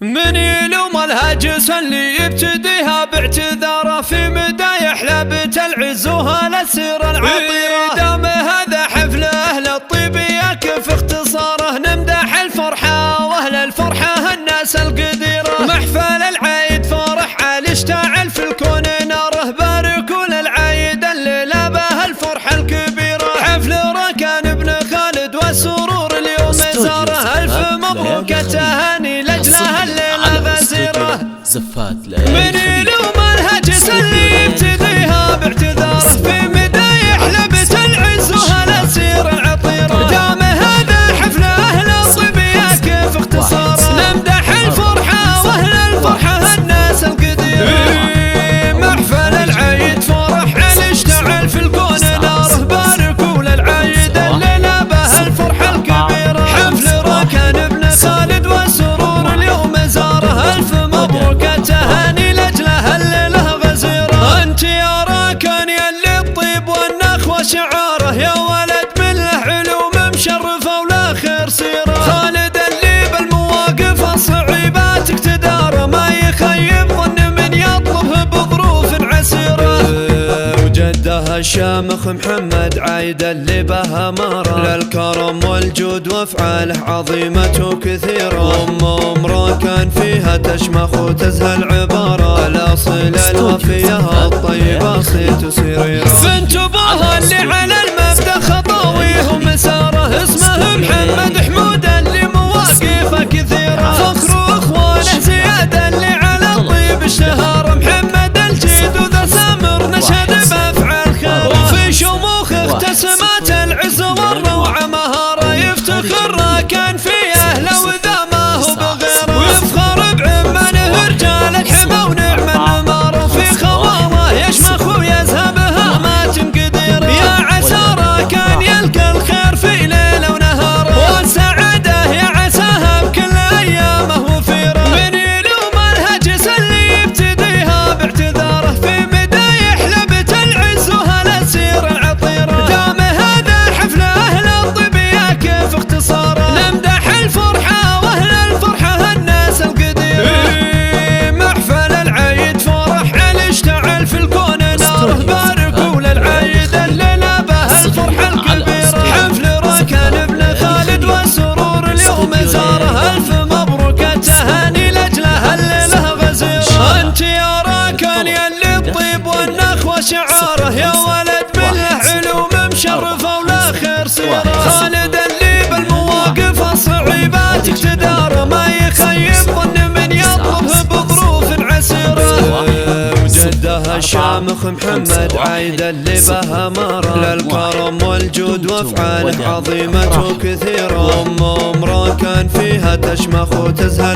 من يلوم الهاجس اللي يبتديها باعتذاره في مدايح لابت العز وهالسيرة العطيرة. دام هذا حفل أهل الطيب يكف اختصاره، نمدح الفرحة وأهل الفرحة الناس القديرة. محفل العيد فرح عالي اشتعل في الكون ناره، باركوا للعيد الليلة به الفرحة الكبيرة. حفل ركان ابن خالد والسرور اليوم زاره، ألف مبروك التهاني لجله الليلة غزيرة. من يلوم الهجس اللي يبتديها باعتذاره، في مدايح لبت العز وهالسيرة العطيرة. دام هذا حفل أهل الطيب يكف اختصاره، نمدح الفرحة وأهل الفرحة الناس القديرة. محفل العيد فرح علي اشتعل في الكون ناره، باركوا للعيد الليلة به الفرحة الكبيرة. حفل ركان ابن خالد والسرور اليوم زاره، ألف مبروك التهاني لجله الليلة غزيرة. انت يا راكان يلي الطيب والنخوة شعاره، يا ولد من له علوم مشرفة ولا خير سيرة. خالد اللي بالمواقف الصعيبات اقتداره، ما يخيب ظن من يطلبه بظروف عسيرة. وجده الشامخ محمد عايد اللي به مارة، للكرم والجود وافعاله عظيمة وكثيرة. أم راكان فيها تشمخ وتزهى عبارة، الأصيل الوفية الطيبة صيت سريرة. بنت ابوها اللي على المبدأ خطاويه ومساره، اسمه محمد حمود اللي مواقفه كثيرة. فخر اخوانه زياد اللي على الطيب اشتهار، محمد الجيد وذا سامر نشهد بافعال خير. وفي شموخ اختسمت العز والروعة مهارة، يفتخر راكان في اهله وذا ما هو بغيره. ويفخر بعمانه رجال الحمى ونعم النمارة، في خواره يشمخ ويزهبها ما تنقديره. يا عسى راكان يلقى الخير في ليله ونهاره، والسعاده يا عساها بكل ايامه وفيره. من يلوم الهجس اللي يبتديها باعتذاره، في مدايح لبت العز وهالسيرة العطيرة. دام هذا حفل اهل الطيب يكف اختصاره، نمدح الفرحة واهل الفرحة الناس القديرة. محفل العيد فرح علي اشتعل في الكون ناره، باركوا للعيد الليلة به الفرحة الكبيرة. حفل ركان ابن خالد والسرور اليوم زاره، ألف مبروك التهاني لجله الليلة غزيرة. انت يا راكان يلي الطيب والنخوة شعاره، يا ولد من له علوم مشرفة ولا خير سيرة. خالد اللي بالمواقف الصعيبات اقتداره، ما يخيب ظن من يطلبه بظروف عسيرة. وجده الشامخ محمد عايد اللي به مارة، للكرم والجود وافعاله عظيمة وكثيرة. أم راكان فيها تشمخ وتزهى